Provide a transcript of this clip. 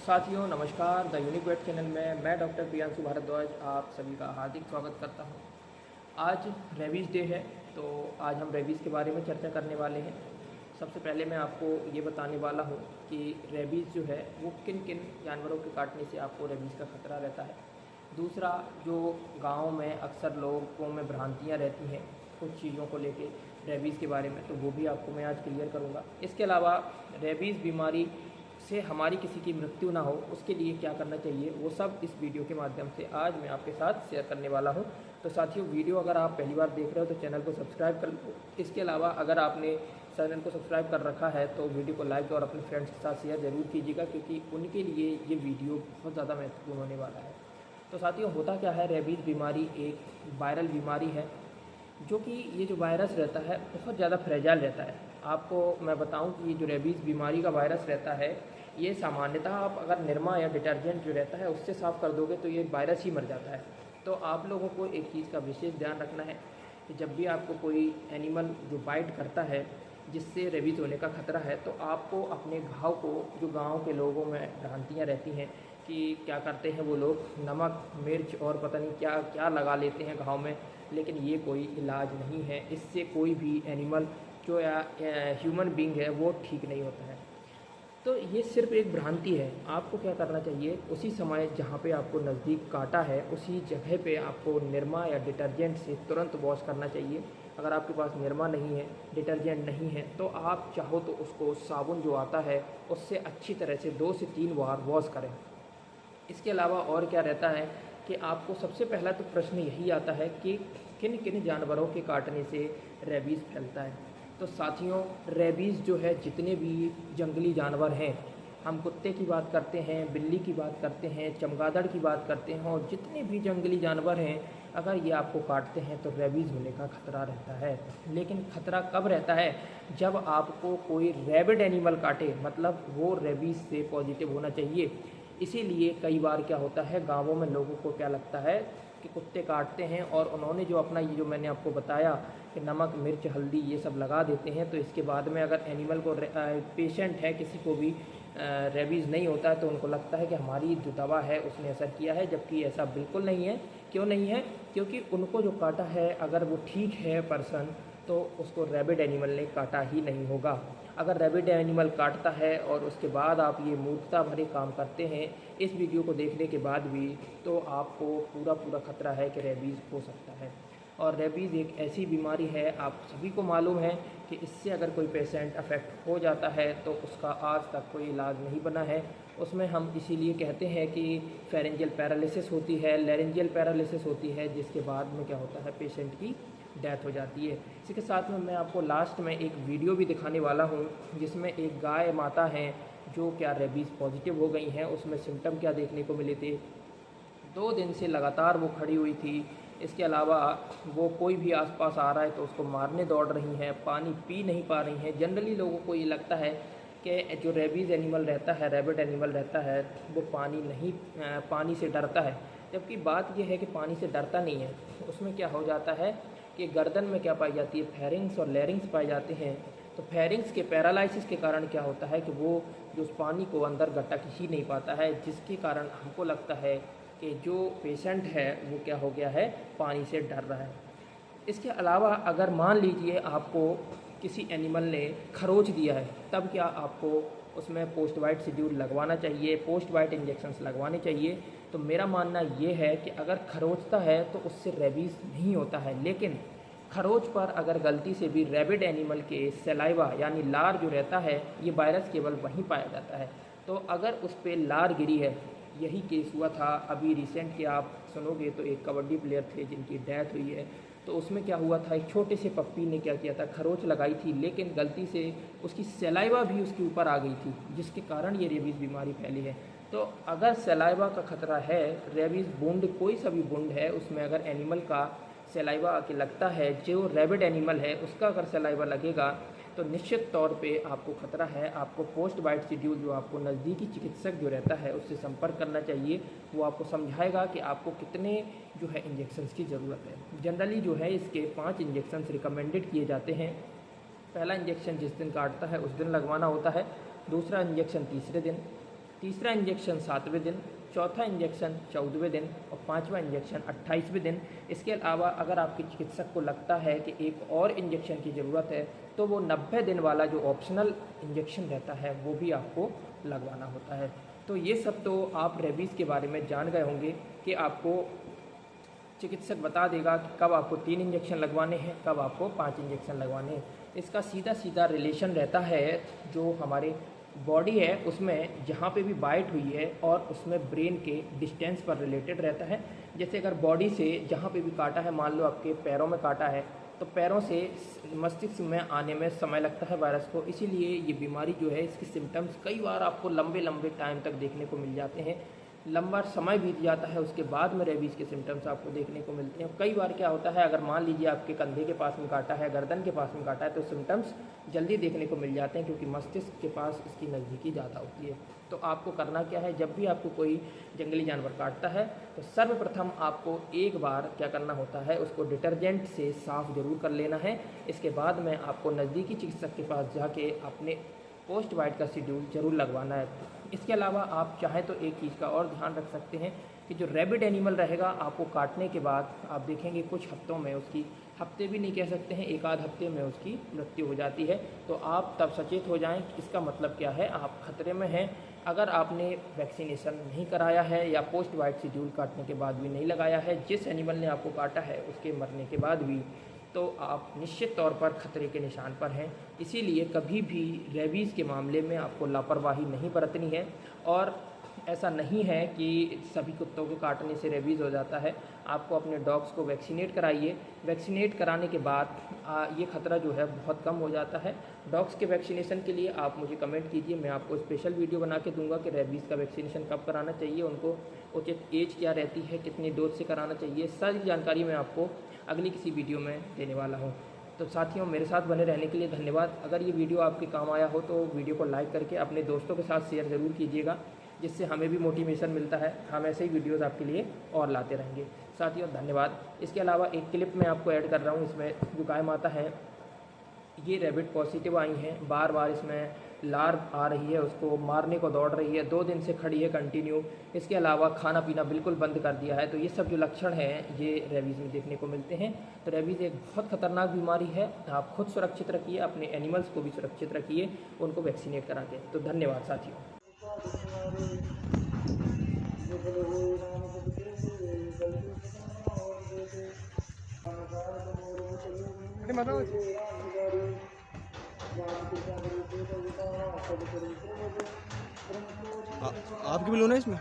साथियों नमस्कार। The unique wait channel में मैं डॉक्टर प्रियांशु भारद्वाज आप सभी का हार्दिक स्वागत करता हूं। आज रेबीज़ डे है, तो आज हम रेबीज़ के बारे में चर्चा करने वाले हैं। सबसे पहले मैं आपको ये बताने वाला हूं कि रेबीज़ जो है वो किन किन जानवरों के काटने से आपको रेबीज़ का खतरा रहता है। दूसरा, जो गाँव में अक्सर लोगों में भ्रांतियाँ रहती हैं कुछ चीज़ों को लेके रेबीज़ के बारे में, तो वो भी आपको मैं आज क्लियर करूँगा। इसके अलावा रेबीज़ बीमारी से हमारी किसी की मृत्यु ना हो उसके लिए क्या करना चाहिए, वो सब इस वीडियो के माध्यम से आज मैं आपके साथ शेयर करने वाला हूं। तो साथियों, वीडियो अगर आप पहली बार देख रहे हो तो चैनल को सब्सक्राइब कर लो। इसके अलावा अगर आपने चैनल को सब्सक्राइब कर रखा है तो वीडियो को लाइक और अपने फ्रेंड्स के साथ शेयर ज़रूर कीजिएगा, क्योंकि उनके लिए ये वीडियो बहुत ज़्यादा महत्वपूर्ण होने वाला है। तो साथियों, होता क्या है, रेबीज़ बीमारी एक वायरल बीमारी है, जो कि ये जो वायरस रहता है बहुत ज़्यादा फ्रेजाइल रहता है। आपको मैं बताऊं कि ये जो रेबीज़ बीमारी का वायरस रहता है, ये सामान्यतः आप अगर निरमा या डिटर्जेंट जो रहता है उससे साफ़ कर दोगे तो ये वायरस ही मर जाता है। तो आप लोगों को एक चीज़ का विशेष ध्यान रखना है कि जब भी आपको कोई एनिमल जो बाइट करता है जिससे रेबीज़ होने का खतरा है, तो आपको अपने घाव को, जो गाँव के लोगों में भ्रांतियाँ रहती हैं कि क्या करते हैं वो लोग, नमक मिर्च और पता नहीं क्या क्या लगा लेते हैं घाव में, लेकिन ये कोई इलाज नहीं है। इससे कोई भी एनिमल जो या ह्यूमन बींग है वो ठीक नहीं होता है। तो ये सिर्फ एक भ्रांति है। आपको क्या करना चाहिए, उसी समय जहाँ पे आपको नज़दीक काटा है उसी जगह पे आपको निरमा या डिटर्जेंट से तुरंत वॉश करना चाहिए। अगर आपके पास निरमा नहीं है, डिटर्जेंट नहीं है, तो आप चाहो तो उसको साबुन जो आता है उससे अच्छी तरह से 2 से 3 बार वॉश करें। इसके अलावा और क्या रहता है कि आपको सबसे पहला तो प्रश्न यही आता है कि किन किन जानवरों के काटने से रेबीज़ फैलता है। तो साथियों, रेबीज़ जो है जितने भी जंगली जानवर हैं, हम कुत्ते की बात करते हैं, बिल्ली की बात करते हैं, चमगादड़ की बात करते हैं, और जितने भी जंगली जानवर हैं, अगर ये आपको काटते हैं तो रेबीज़ होने का खतरा रहता है। लेकिन खतरा कब रहता है, जब आपको कोई रैबिड एनिमल काटे, मतलब वो रेबीज़ से पॉजिटिव होना चाहिए। इसीलिए कई बार क्या होता है, गाँवों में लोगों को क्या लगता है कि कुत्ते काटते हैं और उन्होंने जो अपना ये जो मैंने आपको बताया कि नमक मिर्च हल्दी ये सब लगा देते हैं, तो इसके बाद में अगर एनिमल को पेशेंट है किसी को भी रेबीज़ नहीं होता है तो उनको लगता है कि हमारी जो दवा है उसने असर किया है, जबकि ऐसा बिल्कुल नहीं है। क्यों नहीं है? क्योंकि उनको जो काटा है, अगर वो ठीक है पर्सन, तो उसको रैबिड एनिमल ने काटा ही नहीं होगा। अगर रैबिड एनिमल काटता है और उसके बाद आप ये मूर्खता भरे काम करते हैं इस वीडियो को देखने के बाद भी, तो आपको पूरा खतरा है कि रेबीज़ हो सकता है। और रेबीज़ एक ऐसी बीमारी है, आप सभी को मालूम है कि इससे अगर कोई पेशेंट अफेक्ट हो जाता है तो उसका आज तक कोई इलाज नहीं बना है। उसमें हम इसीलिए कहते हैं कि फेरेंजियल पैरालिसिस होती है, लैरेंजियल पैरालिसिस होती है, जिसके बाद में क्या होता है, पेशेंट की डेथ हो जाती है। इसी के साथ में मैं आपको लास्ट में एक वीडियो भी दिखाने वाला हूँ जिसमें एक गाय माता है जो क्या रेबीज़ पॉजिटिव हो गई हैं। उसमें सिम्टम क्या देखने को मिले थे, 2 दिन से लगातार वो खड़ी हुई थी। इसके अलावा वो कोई भी आसपास आ रहा है तो उसको मारने दौड़ रही हैं, पानी पी नहीं पा रही हैं। जनरली लोगों को ये लगता है कि जो रेबीज़ एनिमल रहता है, रैबिड एनिमल रहता है, वो पानी से डरता है, जबकि बात यह है कि पानी से डरता नहीं है। उसमें क्या हो जाता है कि गर्दन में क्या पाई जाती है, फेरिंग्स और लैरिंग्स पाए जाते हैं। तो फेरिंग्स के पैरालिसिस के कारण क्या होता है कि वो जो उस पानी को अंदर गटक ही नहीं पाता है, जिसके कारण हमको लगता है कि जो पेशेंट है वो क्या हो गया है, पानी से डर रहा है। इसके अलावा अगर मान लीजिए आपको किसी एनिमल ने खरोच दिया है, तब क्या आपको उसमें पोस्ट वाइट शेड्यूल लगवाना चाहिए, पोस्ट वाइट इंजेक्शंस लगवाने चाहिए। तो मेरा मानना ये है कि अगर खरोचता है तो उससे रेबीज़ नहीं होता है, लेकिन खरोच पर अगर गलती से भी रैबिड एनिमल के सलाइवा यानी लार जो रहता है, ये वायरस केवल वहीं पाया जाता है। तो अगर उस पर लार गिरी है, यही केस हुआ था अभी रिसेंट के, आप सुनोगे तो एक कबड्डी प्लेयर थे जिनकी डेथ हुई है। तो उसमें क्या हुआ था, एक छोटे से पप्पी ने क्या किया था, खरोच लगाई थी, लेकिन गलती से उसकी सलाइवा भी उसके ऊपर आ गई थी, जिसके कारण ये रेबीज़ बीमारी फैली है। तो अगर सलाइवा का खतरा है, रेबीज़ बूंद कोई सा भी बूंद है उसमें अगर एनिमल का सलाइवा आके लगता है, जो रैबिड एनिमल है उसका अगर सलाइवा लगेगा तो निश्चित तौर पे आपको खतरा है। आपको पोस्ट वाइट शेड्यूल, जो आपको नज़दीकी चिकित्सक जो रहता है उससे संपर्क करना चाहिए। वो आपको समझाएगा कि आपको कितने जो है इंजेक्शंस की ज़रूरत है। जनरली जो है इसके 5 इंजेक्शंस रिकमेंडेड किए जाते हैं। पहला इंजेक्शन जिस दिन काटता है उस दिन लगवाना होता है, दूसरा इंजेक्शन तीसरे दिन, तीसरा इंजेक्शन 7वें दिन, चौथा इंजेक्शन 14वें दिन और पाँचवा इंजेक्शन 28वें दिन। इसके अलावा अगर आपके चिकित्सक को लगता है कि एक और इंजेक्शन की ज़रूरत है तो वो 90 दिन वाला जो ऑप्शनल इंजेक्शन रहता है वो भी आपको लगवाना होता है। तो ये सब तो आप रेबीज़ के बारे में जान गए होंगे कि आपको चिकित्सक बता देगा कि कब आपको 3 इंजेक्शन लगवाने हैं, कब आपको 5 इंजेक्शन लगवाने हैं। इसका सीधा सीधा रिलेशन रहता है जो हमारे बॉडी है उसमें जहाँ पे भी बाइट हुई है और उसमें ब्रेन के डिस्टेंस पर रिलेटेड रहता है। जैसे अगर बॉडी से जहाँ पे भी काटा है, मान लो आपके पैरों में काटा है तो पैरों से मस्तिष्क में आने में समय लगता है वायरस को, इसीलिए ये बीमारी जो है इसके सिम्टम्स कई बार आपको लंबे लंबे टाइम तक देखने को मिल जाते हैं। लंबा समय बीत जाता है उसके बाद में रेबीज़ के सिम्टम्स आपको देखने को मिलते हैं। कई बार क्या होता है, अगर मान लीजिए आपके कंधे के पास में काटा है, गर्दन के पास में काटा है तो सिम्टम्स जल्दी देखने को मिल जाते हैं क्योंकि मस्तिष्क के पास इसकी नज़दीकी ज़्यादा होती है। तो आपको करना क्या है, जब भी आपको कोई जंगली जानवर काटता है तो सर्वप्रथम आपको एक बार क्या करना होता है, उसको डिटर्जेंट से साफ़ ज़रूर कर लेना है। इसके बाद में आपको नज़दीकी चिकित्सक के पास जाके अपने पोस्ट बाइट का शेड्यूल ज़रूर लगवाना है। इसके अलावा आप चाहें तो एक चीज़ का और ध्यान रख सकते हैं कि जो रैबिड एनिमल रहेगा आपको काटने के बाद आप देखेंगे कुछ हफ्तों में उसकी, हफ्ते भी नहीं कह सकते हैं, एक आध हफ्ते में उसकी मृत्यु हो जाती है। तो आप तब सचेत हो जाएं कि इसका मतलब क्या है, आप खतरे में हैं। अगर आपने वैक्सीनेशन नहीं कराया है या पोस्ट बाइट शेड्यूल काटने के बाद भी नहीं लगाया है, जिस एनिमल ने आपको काटा है उसके मरने के बाद भी, तो आप निश्चित तौर पर खतरे के निशान पर हैं। इसीलिए कभी भी रेबीज़ के मामले में आपको लापरवाही नहीं बरतनी है। और ऐसा नहीं है कि सभी कुत्तों के काटने से रेबीज़ हो जाता है। आपको अपने डॉग्स को वैक्सीनेट कराइए। वैक्सीनेट कराने के बाद ये खतरा जो है बहुत कम हो जाता है। डॉग्स के वैक्सीनेशन के लिए आप मुझे कमेंट कीजिए, मैं आपको स्पेशल वीडियो बना के दूंगा कि रेबीज़ का वैक्सीनेशन कब कराना चाहिए, उनको उचित एज क्या रहती है, कितनी डोज से कराना चाहिए, सारी जानकारी मैं आपको अगली किसी वीडियो में देने वाला हूँ। तो साथियों, मेरे साथ बने रहने के लिए धन्यवाद। अगर ये वीडियो आपके काम आया हो तो वीडियो को लाइक करके अपने दोस्तों के साथ शेयर ज़रूर कीजिएगा, जिससे हमें भी मोटिवेशन मिलता है। हम ऐसे ही वीडियोज़ आपके लिए और लाते रहेंगे। साथियों धन्यवाद। इसके अलावा एक क्लिप मैं आपको ऐड कर रहा हूँ, इसमें जो गाय माता है ये रैबिट पॉजिटिव आई हैं, बार बार इसमें लार आ रही है, उसको मारने को दौड़ रही है, 2 दिन से खड़ी है कंटिन्यू। इसके अलावा खाना पीना बिल्कुल बंद कर दिया है। तो ये सब जो लक्षण हैं ये रेबीज़ में देखने को मिलते हैं। तो रेबीज़ एक बहुत खतरनाक बीमारी है। आप खुद सुरक्षित रखिए, अपने एनिमल्स को भी सुरक्षित रखिए, उनको वैक्सीनेट करा के। तो धन्यवाद साथियों। आपकी भी लोन है इसमें?